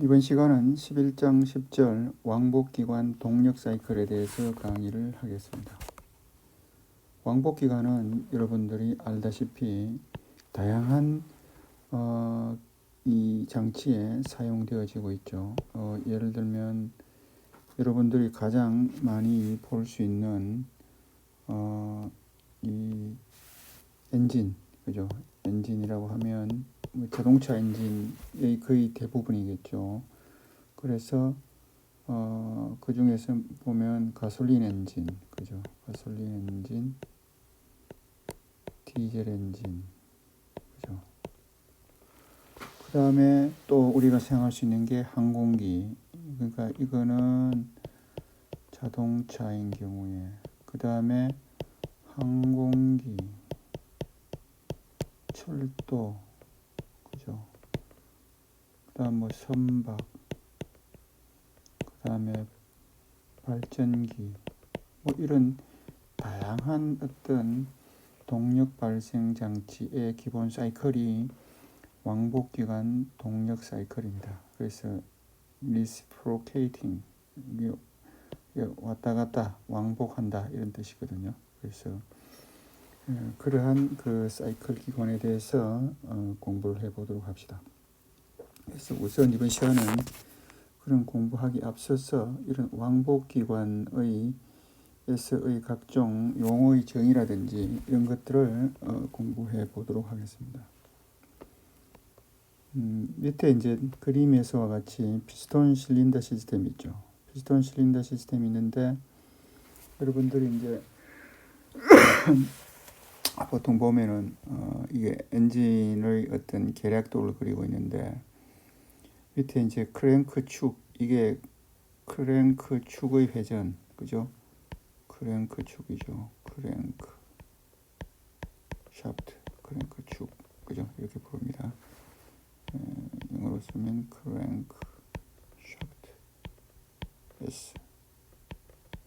이번 시간은 11장 10절 왕복기관 동력 사이클에 대해서 강의를 하겠습니다. 왕복기관은 여러분들이 알다시피 다양한 이 장치에 사용되어지고 있죠. 예를 들면 여러분들이 가장 많이 볼 수 있는 이 엔진, 그죠? 엔진이라고 하면 자동차 엔진의 거의 대부분이겠죠. 그래서 그 중에서 보면 가솔린 엔진, 그죠? 가솔린 엔진, 디젤 엔진, 그죠? 그 다음에 또 우리가 사용할 수 있는 게 항공기. 그러니까 이거는 자동차인 경우에, 그 다음에 항공기, 철도, 그죠? 그 다음 뭐 선박, 그 다음에 발전기, 뭐 이런 다양한 어떤 동력 발생 장치의 기본 사이클이 왕복기관 동력 사이클입니다. 그래서 reciprocating, 왔다 갔다 왕복한다 이런 뜻이거든요. 그래서 그러한 그 사이클 기관에 대해서 공부를 해보도록 합시다. 그래서 우선 이번 시간은 그런 공부하기 앞서서 이런 왕복기관의 에서의 각종 용어의 정의라든지 이런 것들을 공부해 보도록 하겠습니다. 밑에 이제 그림에서와 같이 피스톤 실린더 시스템이 있죠. 피스톤 실린더 시스템이 있는데 여러분들이 이제 보통 보면은 이게 엔진의 어떤 계략도를 그리고 있는데 밑에 이제 크랭크 축, 이게 크랭크 축의 회전, 그죠? 크랭크 축이죠. 크랭크 샤프트, 크랭크 축, 그죠? 이렇게 부릅니다. 영어로 쓰면 크랭크 샤프트, S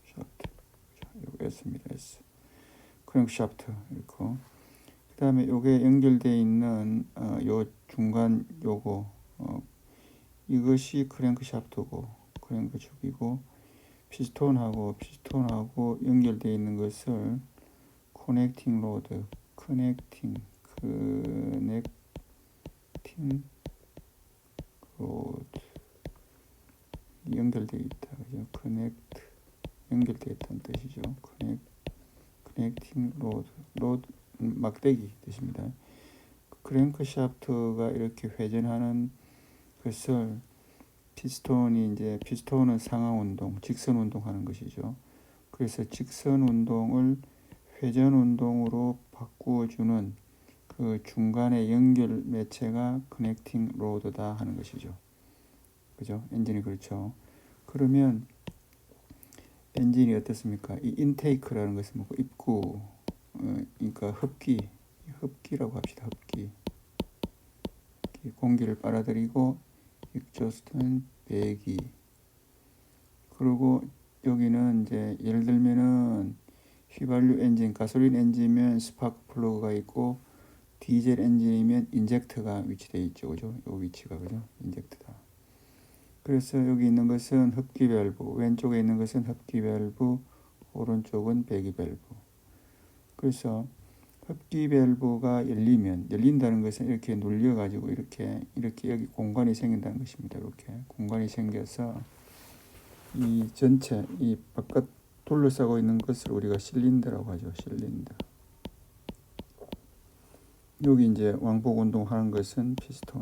샤프트, 이거 S입니다. S 크랭크 샤프트 이렇게. 그 다음에 요게 연결되어 있는 요 중간 요거 이것이 크랭크 샤프트고 크랭크 축이고 피스톤하고 연결되어 있는 것을 커넥팅 로드, 커넥팅 로드 연결되어 있다, 그죠? 커넥트 연결되어 있다는 뜻이죠. 커넥팅 로드 막대기 뜻입니다. 크랭크 샤프트가 이렇게 회전하는 것을 피스톤은 상하 운동, 직선 운동하는 것이죠. 그래서 직선 운동을 회전 운동으로 바꾸어주는 그 중간의 연결 매체가 커넥팅 로드다 하는 것이죠. 그죠? 엔진이 그렇죠. 그러면 엔진이 어떻습니까? 이 인테이크라는 것은 뭐고 입구, 그러니까 흡기라고 합시다. 흡기. 공기를 빨아들이고 익조스트는 배기. 그리고 여기는 이제 예를 들면은 휘발유 엔진, 가솔린 엔진이면 스파크 플러그가 있고 디젤 엔진이면 인젝터가 위치되어 있죠. 그죠? 요 위치가, 그죠? 인젝터다. 그래서 여기 있는 것은 흡기 밸브, 왼쪽에 있는 것은 흡기 밸브, 오른쪽은 배기 밸브. 그래서 흡기 밸브가 열린다는 것은 이렇게 눌려가지고 이렇게 여기 공간이 생긴다는 것입니다. 이렇게 공간이 생겨서 이 전체 이 바깥 둘러싸고 있는 것을 우리가 실린더라고 하죠. 실린더. 여기 이제 왕복 운동하는 것은 피스톤,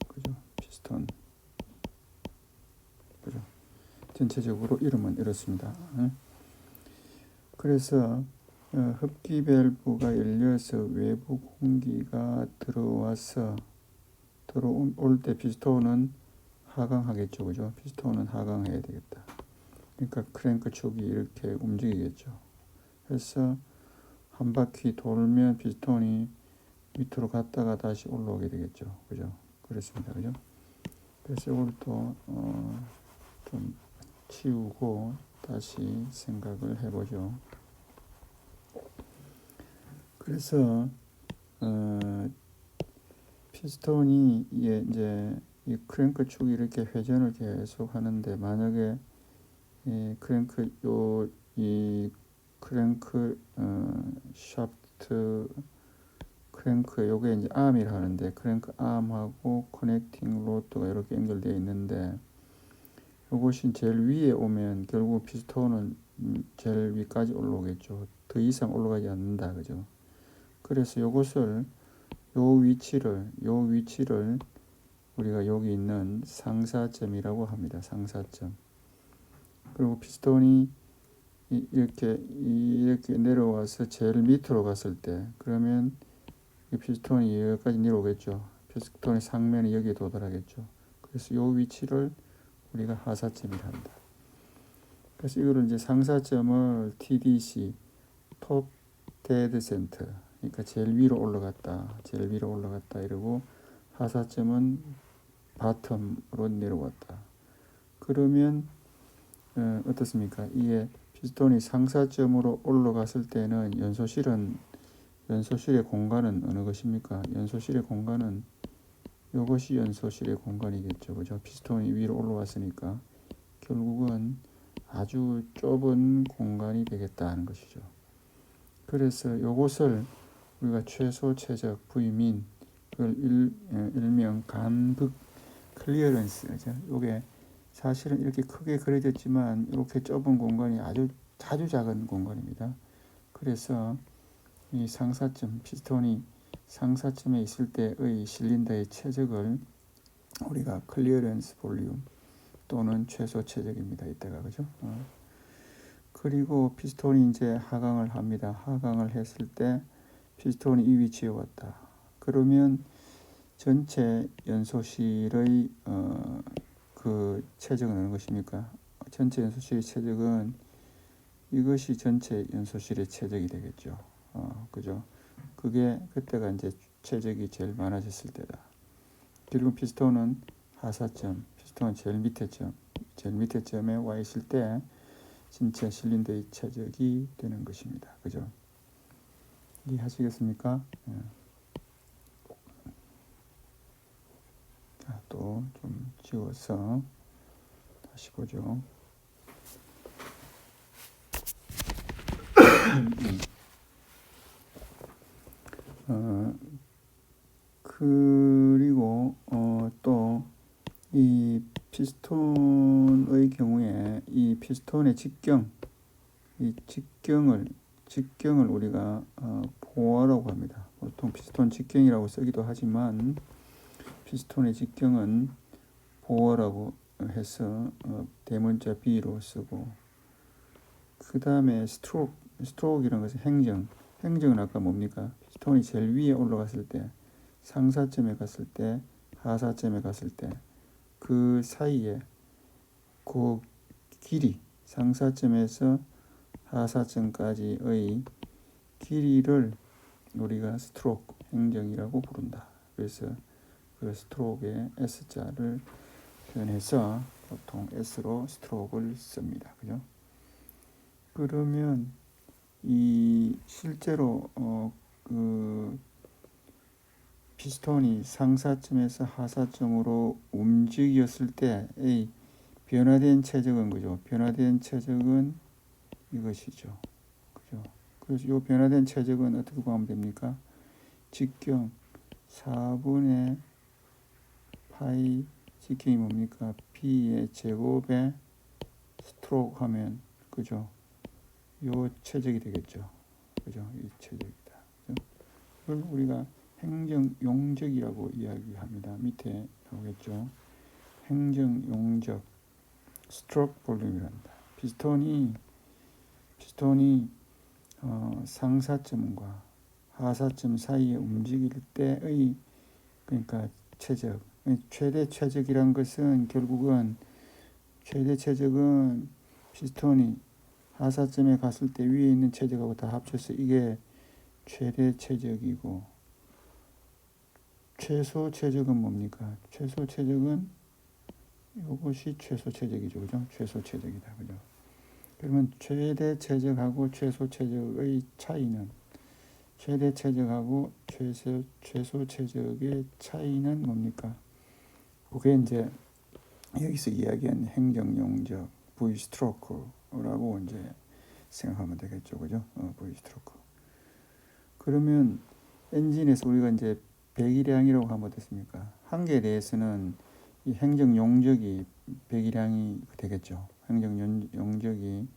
그죠? 피스톤, 그죠? 전체적으로 이름은 이렇습니다. 그래서 흡기 밸브가 열려서 외부 공기가 들어올 때 피스톤은 하강하겠죠, 그죠? 피스톤은 하강해야 되겠다. 그러니까 크랭크 축이 이렇게 움직이겠죠. 그래서 한 바퀴 돌면 피스톤이 밑으로 갔다가 다시 올라오게 되겠죠, 그죠? 그렇습니다, 그죠? 그래서 이걸 또 좀 치우고 다시 생각을 해보죠. 그래서 피스톤이 이제 이 크랭크 축이 이렇게 회전을 계속 하는데, 만약에 이 크랭크 이 크랭크 샤프트 크랭크 요게 이제 암이라 하는데, 크랭크 암하고 커넥팅 로드가 이렇게 연결되어 있는데, 요것이 제일 위에 오면 결국 피스톤은 제일 위까지 올라오겠죠. 더 이상 올라가지 않는다, 그죠? 그래서 요것을 요 위치를 우리가 여기 있는 상사점이라고 합니다. 상사점. 그리고 피스톤이 이렇게 내려와서 제일 밑으로 갔을 때, 그러면 이 피스톤이 여기까지 내려오겠죠. 피스톤의 상면이 여기에 도달하겠죠. 그래서 이 위치를 우리가 하사점이라 한다. 그래서 이거를 이제 상사점을 TDC, 톱 데드 센터, 그러니까 제일 위로 올라갔다 이러고, 하사점은 바텀으로 내려왔다. 그러면 어떻습니까? 이게 피스톤이 상사점으로 올라갔을 때는 연소실의 공간은 어느 것입니까? 연소실의 공간은 이것이 연소실의 공간이겠죠. 그죠? 피스톤이 위로 올라왔으니까 결국은 아주 좁은 공간이 되겠다는 것이죠. 그래서 이것을 우리가 최소 최적 부위민, 그걸 일명 간극 클리어런스, 그죠? 이게 사실은 이렇게 크게 그려졌지만 이렇게 좁은 공간이 아주 작은 공간입니다. 그래서 이 상사점, 피스톤이 상사점에 있을 때의 실린더의 최적을 우리가 클리어런스 볼륨 또는 최소 최적입니다. 이때가, 그죠? 그리고 피스톤이 이제 하강을 합니다. 하강을 했을 때 피스톤이 이 위치에 왔다. 그러면 전체 연소실의 그 최적은 어느 것입니까? 전체 연소실의 최적은 이것이 전체 연소실의 최적이 되겠죠. 그죠? 그때가 이제 최적이 제일 많아졌을 때다. 그리고 피스톤은 하사점, 피스톤은 제일 밑에 점에 와 있을 때 진짜 실린더의 최적이 되는 것입니다. 그죠? 이해하시겠습니까? 자, 또 좀 지워서 다시 보죠. 그리고 또 이 피스톤의 경우에 이 피스톤의 직경을 우리가 보어라고 합니다. 보통 피스톤 직경이라고 쓰기도 하지만 피스톤의 직경은 보어라고 해서 대문자 B로 쓰고, 그 다음에 스트로크이라는 것은 행정은 아까 뭡니까? 피스톤이 제일 위에 올라갔을 때, 상사점에 갔을 때, 하사점에 갔을 때, 그 사이에 그 길이, 상사점에서 하사점까지의 길이를 우리가 스트로크, 행정이라고 부른다. 그래서 그 스트로크의 S자를 표현해서 보통 S로 스트로크를 씁니다. 그죠? 그러면 이 실제로 그 피스톤이 상사점에서 하사점으로 움직였을 때의 변화된 최적은, 그죠? 변화된 최적은 이것이죠. 그죠? 그래서 이 변화된 최적은 어떻게 구하면 됩니까? 직경 4분의 파이, 직경이 뭡니까? P의 제곱에 스트로크 하면, 그죠? 요 최적이 되겠죠. 그죠? 이 최적이다. 그죠? 그걸 우리가 행정 용적이라고 이야기합니다. 밑에 나오겠죠. 행정 용적, 스트로크 볼륨이란다. 피스톤이 상사점과 하사점 사이에 움직일 때의, 그러니까 최적, 최대 최적이란 것은 결국은 최대 최적은 피스톤이 하사점에 갔을 때 위에 있는 최적하고 다 합쳐서 이게 최대 최적이고, 최소 최적은 뭡니까? 최소 최적은 이것이 최소 최적이죠. 그죠? 최소 최적이다. 그죠? 그러면 최대 최적하고 최소 최적의 차이는, 최대 최적하고 최소 최적의 차이는 뭡니까? 그게 이제 여기서 이야기한 행정용적 V 스트로크라고 이제 생각하면 되겠죠, 그죠? V 스트로크. 그러면 엔진에서 우리가 이제 배기량이라고 하면 어떻습니까? 한계에 대해서는 이 행정 용적이 배기량이 되겠죠. 행정 용적이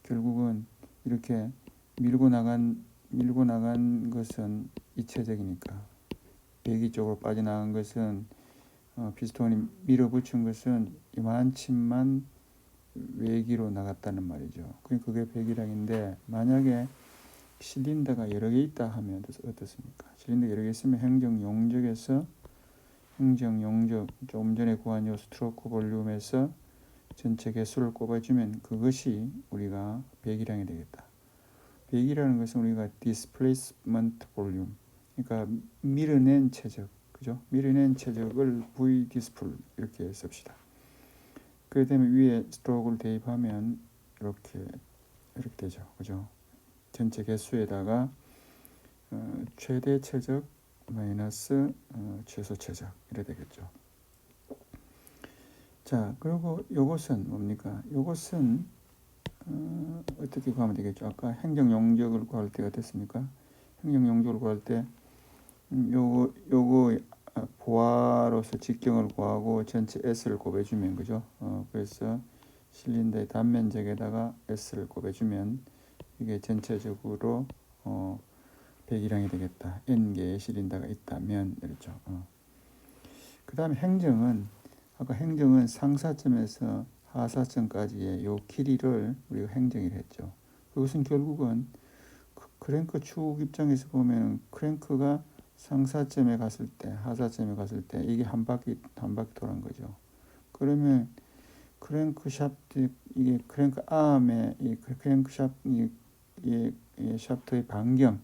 결국은 이렇게 밀고 나간 것은 이체적이니까, 배기 쪽으로 빠져나간 것은 피스톤이 밀어붙인 것은 이만큼만 외기로 나갔다는 말이죠. 그게 배기량인데, 만약에 실린더가 여러 개 있다 하면 어떻습니까? 실린더 여러 개 있으면 행정 용적에서 조금 전에 구한 요 스트로크 볼륨에서 전체 개수를 꼽아주면 그것이 우리가 배기량이 되겠다. 배기라는 것은 우리가 displacement volume, 그러니까 밀어낸 최적, 그죠? 밀어낸 최적을 V 디스플 이렇게 씁시다. 그 다음에 위에 스트로크를 대입하면 이렇게 되죠, 그죠? 전체 개수에다가 최대 최적 마이너스 최소 최적 이래 되겠죠. 자, 그리고 요것은 뭡니까? 요것은 어떻게 구하면 되겠죠? 아까 행정 용적을 구할 때 어땠습니까? 행정 용적을 구할 때 요거 보아로서 직경을 구하고 전체 S를 곱해주면, 그죠? 그래서 실린더의 단면적에다가 S를 곱해주면 이게 전체적으로 배기량이 되겠다. N개의 실린더가 있다면, 이렇죠. 그 다음에 아까 행정은 상사점에서 하사점까지의 요 길이를 우리가 행정이라 했죠. 그것은 결국은 크랭크 축 입장에서 보면 크랭크가 상사점에 갔을 때, 하사점에 갔을 때 이게 한 바퀴 도는 거죠. 그러면 크랭크 샤프트, 이게 크랭크 아음의 이 크랭크 샤프트, 이 샤프트의 반경,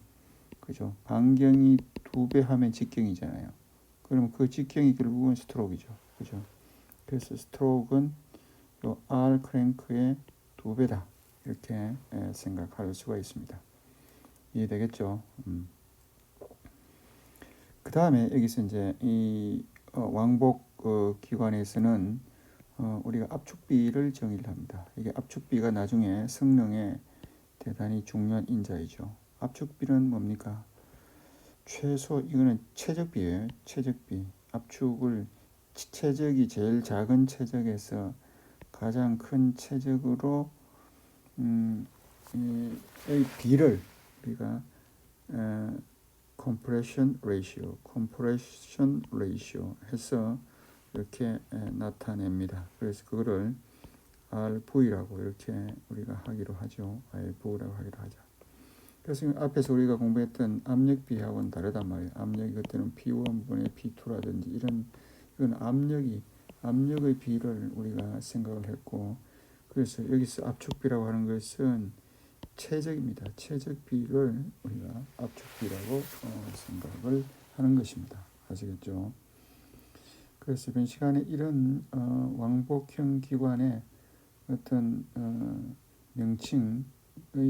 그죠? 반경이 2배 하면 직경이잖아요. 그러면 그 직경이 결국은 스트로크죠, 그죠? 그래서 스트로크는 요 R 크랭크의 2배다 이렇게 생각할 수가 있습니다. 이해되겠죠? 그 다음에 여기서 이제 이 왕복 기관에서는 우리가 압축비를 정의를 합니다. 이게 압축비가 나중에 성능에 대단히 중요한 인자이죠. 압축비는 뭡니까? 이거는 최적비예요. 최적비. 압축을 최적이 제일 작은 최적에서 가장 큰 최적으로 이 비를 우리가 compression ratio 해서 이렇게 나타냅니다. 그래서 그거를 RV라고 이렇게 우리가 하기로 하죠. RV라고 하기로 하죠. 그래서 앞에서 우리가 공부했던 압력비하고는 다르단 말이에요. 압력이 그때는 P1분의 P2라든지 이건 압력의 비를 우리가 생각을 했고, 그래서 여기서 압축비라고 하는 것은 최적입니다. 최적비를 우리가 압축비라고 생각을 하는 것입니다. 아시겠죠? 그래서 이번 시간에 이런 왕복형 기관의 어떤 명칭의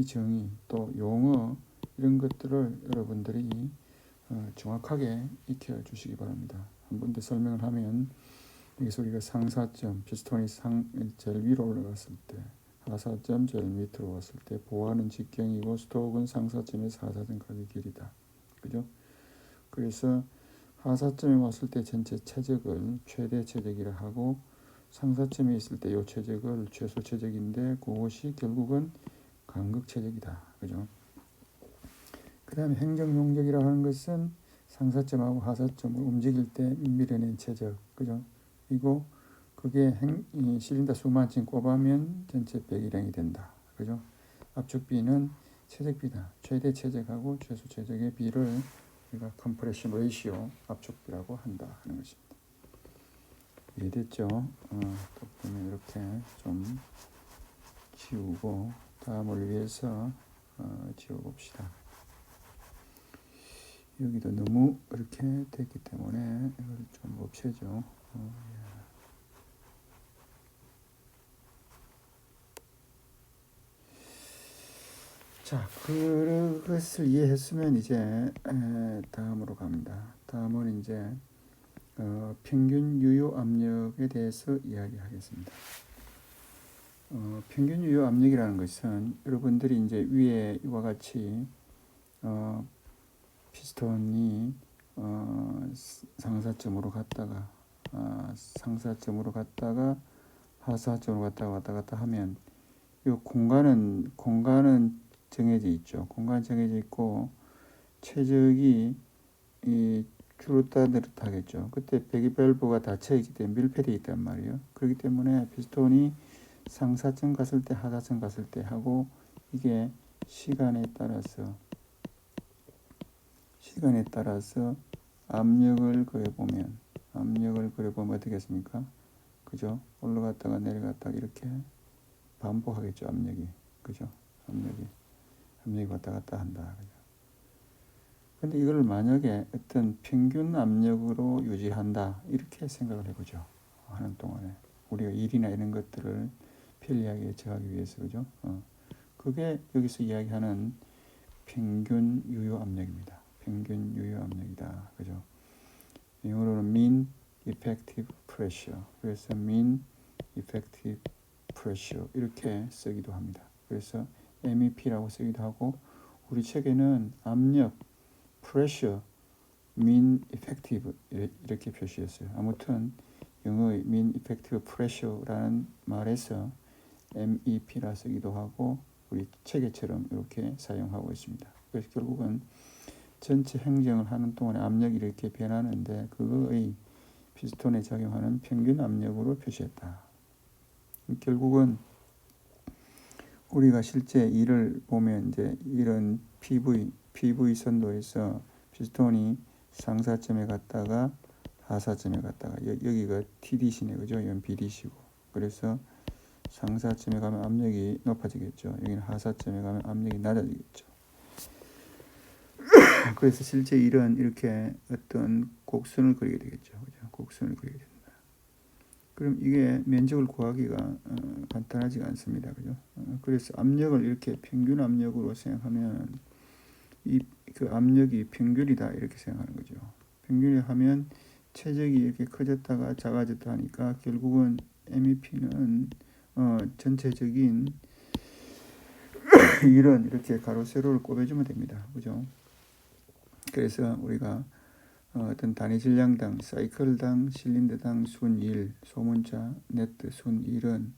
정의, 또 용어, 이런 것들을 여러분들이 정확하게 익혀 주시기 바랍니다. 한 번 더 설명을 하면, 여기서 우리가 상사점, 피스톤이 제일 위로 올라갔을 때, 하사점 제일 밑으로 왔을 때, 보아는 직경이고 스트로크는 상사점에서 하사점까지 길이다. 그죠? 그래서 하사점에 왔을 때 전체 최적을 최대 최적이라 하고, 상사점에 있을 때 이 최적을 최소 최적인데, 그것이 결국은 간극 최적이다. 그죠? 그 다음에 행정 용적이라 하는 것은 상사점하고 하사점을 움직일 때 밀어낸 최적. 그죠? 이거 그게 실린더 수만큼 꼽으면 전체 배기량이 된다. 그죠? 압축비는 최적비다. 최대 최적하고 최소 최적의 비를 우리가 컴프레션 레이시오 압축비라고 한다 하는 것입니다. 이해됐죠? 또 보면 이렇게 좀 지우고 다음을 위해서 지워봅시다. 여기도 너무 이렇게 됐기 때문에 이걸 좀 없애죠. 자, 그것을 이해했으면 이제 다음으로 갑니다. 다음은 이제 평균 유효 압력에 대해서 이야기하겠습니다. 평균 유효 압력이라는 것은 여러분들이 이제 위에 이와 같이 피스톤이 상사점으로 갔다가 상사점으로 갔다가 하사점으로 갔다가 왔다 갔다 하면 이 공간은 정해져 있죠. 공간 정해져 있고 최적이 이 줄었다 내렸다 하겠죠. 그때 배기 밸브가 닫혀 있기 때문에 밀폐되어 있단 말이에요. 그렇기 때문에 피스톤이 상사점 갔을 때 하사점 갔을 때 하고 이게 시간에 따라서 압력을 그려보면 어떻게 했습니까? 그죠? 올라갔다가 내려갔다가 이렇게 반복하겠죠. 압력이. 그죠? 압력이 왔다 갔다 한다. 그죠? 근데 이걸 만약에 어떤 평균 압력으로 유지한다. 이렇게 생각을 해보죠. 하는 동안에. 우리가 일이나 이런 것들을 편리하게 정하기 위해서. 그죠? 그게 여기서 이야기하는 평균 유효 압력입니다. 평균 유효 압력이다. 그죠? 영어로는 mean effective pressure. 그래서 mean effective pressure 이렇게 쓰기도 합니다. 그래서 MEP라고 쓰기도 하고 우리 책에는 압력, pressure, mean effective 이렇게 표시했어요. 아무튼 영어의 mean effective pressure라는 말에서 MEP라 쓰기도 하고 우리 책에처럼 이렇게 사용하고 있습니다. 그래서 결국은 전체 행정을 하는 동안에 압력이 이렇게 변하는데 그거의 피스톤에 작용하는 평균 압력으로 표시했다. 결국은 우리가 실제 일을 보면 이제 이런 PV 선도에서 피스톤이 상사점에 갔다가 하사점에 갔다가 여기가 TDC네 그죠? 이건 BDC고 그래서 상사점에 가면 압력이 높아지겠죠. 여기는 하사점에 가면 압력이 낮아지겠죠. 그래서 실제 일은 이렇게 어떤 곡선을 그리게 되겠죠. 그죠? 곡선을 그리게 된다. 그럼 이게 면적을 구하기가 간단하지가 않습니다. 그죠? 그래서 압력을 이렇게 평균 압력으로 생각하면 그 압력이 평균이다 이렇게 생각하는 거죠. 평균이 하면 최적이 이렇게 커졌다가 작아졌다 하니까 결국은 MEP는 전체적인 일은 이렇게 가로 세로를 꼽아주면 됩니다. 그죠? 그래서 우리가 어떤 단위 질량당, 사이클당, 실린더당 순1, 소문자, 네트 순1은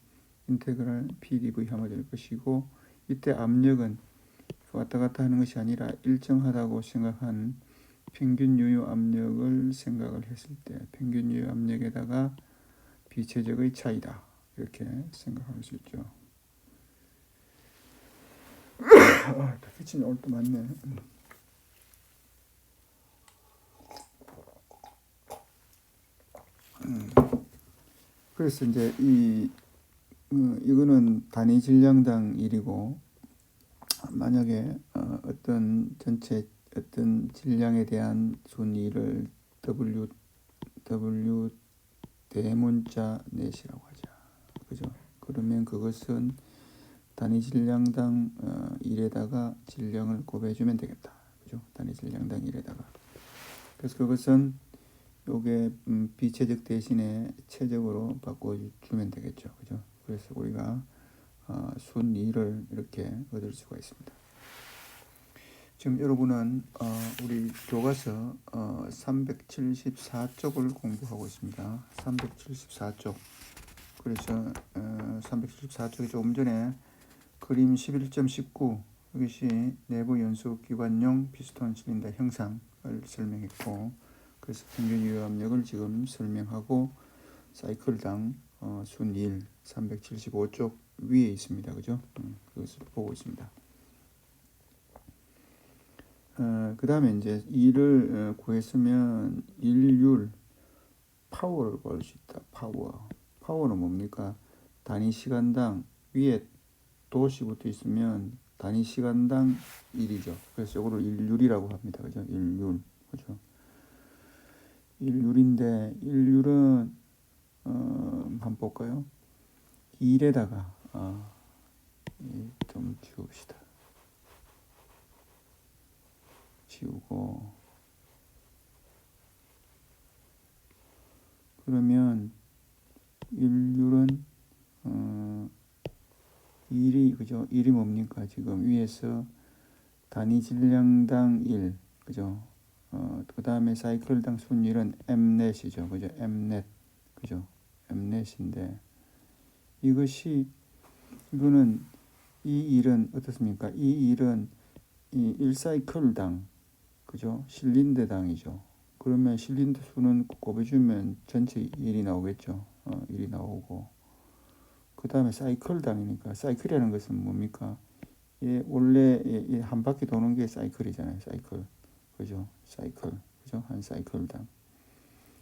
인테그랄 PdV하면 될 것이고 이때 압력은 왔다 갔다 하는 것이 아니라 일정하다고 생각한 평균 유효 압력을 생각을 했을 때 평균 유효 압력에다가 비체적의 차이다 이렇게 생각할 수 있죠. 기침이 오늘 또 많네. 그래서 이제 이거는 단위 질량당 1이고 만약에 어떤 전체 어떤 질량에 대한 순위를 W 대문자 넷이라고 하자. 그죠? 그러면 그것은 단위 질량당 1에다가 질량을 곱해주면 되겠다. 그죠? 단위 질량당 1에다가. 그래서 그것은 요게 비체적 대신에 체적으로 바꿔주면 되겠죠. 그죠? 그래서 우리가 순 2를 이렇게 얻을 수가 있습니다. 지금 여러분은 우리 교과서 374쪽을 공부하고 있습니다. 374쪽. 그래서 374쪽에 조금 전에 그림 11.19 이것이 내부 연소 기관용 피스톤 실린더 형상을 설명했고 그래서 평균 유효 압력을 지금 설명하고 사이클당 순 1, 375쪽 위에 있습니다. 그죠? 그것을 보고 있습니다. 그 다음에 이제 이를 구했으면 일률 파워를 구할 수 있다. 파워는 뭡니까? 단위 시간당 위에 도시 붙어 있으면 단위 시간당 1이죠. 그래서 이거를 일률이라고 합니다. 그죠? 일률. 그죠? 일률인데 일률은 한번 볼까요? 1에다가 좀 지웁시다. 지우고 그러면 일률은 1이 그죠? 1이 뭡니까? 지금 위에서 단위 질량당 1 그죠? 그 다음에 사이클당 순일은 m넷이죠. 그죠? m넷 그죠? m넷인데 이거는 이 일은 어떻습니까? 이 일은 이 1사이클당 그죠? 실린더당이죠. 그러면 실린더 수는 곱해주면 전체 1이 나오겠죠. 1이 나오고 그 다음에 사이클당이니까 사이클이라는 것은 뭡니까? 원래 한 바퀴 도는 게 사이클이잖아요. 사이클 그죠? 사이클 그죠? 한 사이클당.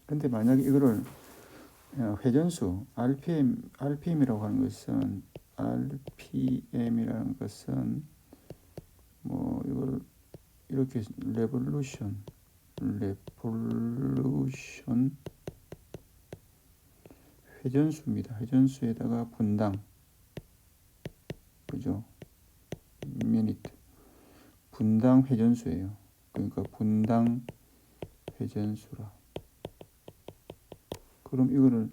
근데 만약에 이거를 회전수 RPM이라고 하는 것은 뭐 이걸 이렇게 레볼루션 회전수입니다. 회전수에다가 분당 그죠? 미니트 분당 회전수예요. 그러니까 분당 회전수라. 그럼 이거를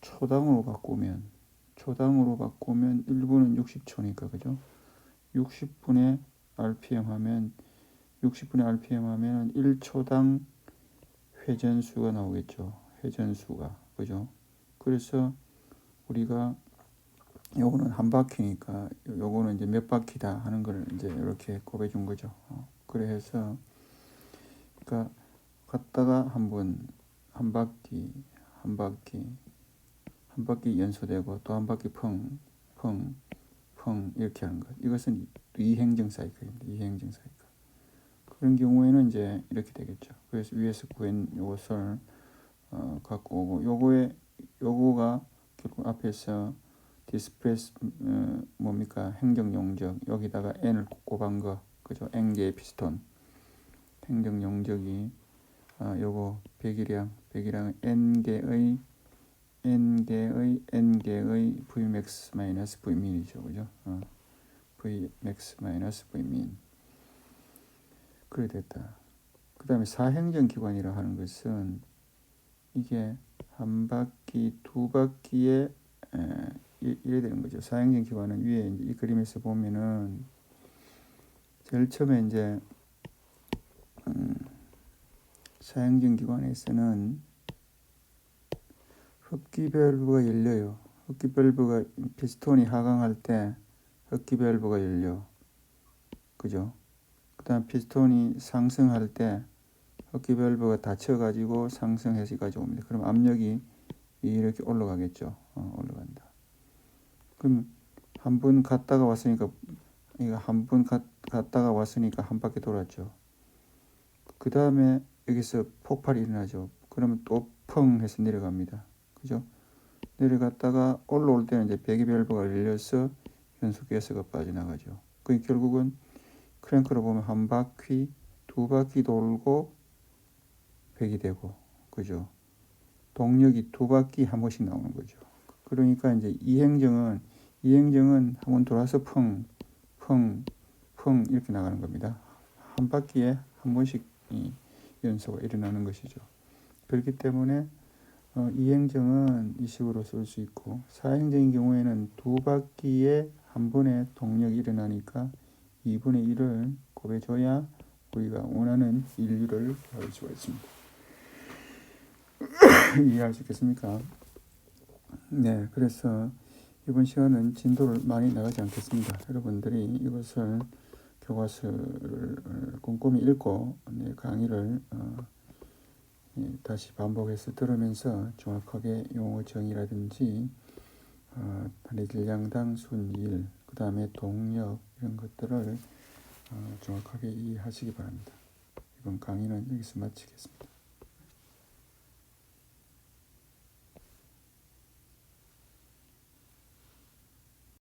초당으로 바꾸면 1분은 60초니까 그죠? 60분의 RPM 하면 1초당 회전수가 나오겠죠. 회전수가 그죠? 그래서 우리가 요거는 한 바퀴니까 요거는 이제 몇 바퀴다 하는 걸 이제 이렇게 곱해 준 거죠. 그래서 그러니까 갔다가 한 바퀴 연소되고 또 한 바퀴 펑 이렇게 하는 것. 이것은 이행정 사이클입니다. 이행정 사이클. 그런 경우에는 이제 이렇게 되겠죠. 그래서 위에서 구한 요것을 갖고 오고 요거가 결국 앞에서 디스프레스 뭡니까? 행정용적 여기다가 n을 곱한 거 그죠? n개의 피스톤 행정용적이 요거 배기량 n개의 Vmax 마이너스 Vmin이죠. 그죠? Vmax 마이너스 Vmin. 그래 됐다. 그 다음에 사행정기관이라 하는 것은 이게 한 바퀴, 두 바퀴에 이래 되는 거죠. 사행정기관은 위에 이제 이 그림에서 보면은 제일 처음에 이제 사행정기관에서는 흡기 밸브가 열려요. 흡기 밸브가 피스톤이 하강할 때 흡기 밸브가 열려. 그죠? 그 다음 피스톤이 상승할 때 흡기 밸브가 닫혀가지고 상승해서 여기까지 옵니다. 그럼 압력이 이렇게 올라가겠죠. 올라간다. 그럼 한 번 갔다가 왔으니까 이거 한 번 갔다가 왔으니까 한 바퀴 돌았죠. 그 다음에 여기서 폭발이 일어나죠. 그러면 또 펑 해서 내려갑니다. 그죠? 내려갔다가 올라올 때는 이제 배기 밸브가 열려서 연소가스가 빠져나가죠. 그 결국은 크랭크로 보면 한 바퀴, 두 바퀴 돌고 배기 되고, 그죠? 동력이 두 바퀴 한 번씩 나오는 거죠. 그러니까 이제 이행정은 한 번 돌아서 펑 이렇게 나가는 겁니다. 한 바퀴에 한 번씩 이 연소가 일어나는 것이죠. 그렇기 때문에 이행정은 이 식으로 쓸 수 있고 사행정인 경우에는 두 바퀴에 한 번에 동력이 일어나니까 2분의 1을 곱해줘야 우리가 원하는 인류를 구할 수가 있습니다. 이해할 수 있겠습니까? 네, 그래서 이번 시간은 진도를 많이 나가지 않겠습니다. 여러분들이 이것을 교과서를 꼼꼼히 읽고 강의를 다시 반복해서 들으면서 정확하게 용어 정의라든지 단위질량당 순일, 그 다음에 동력 이런 것들을 정확하게 이해하시기 바랍니다. 이번 강의는 여기서 마치겠습니다.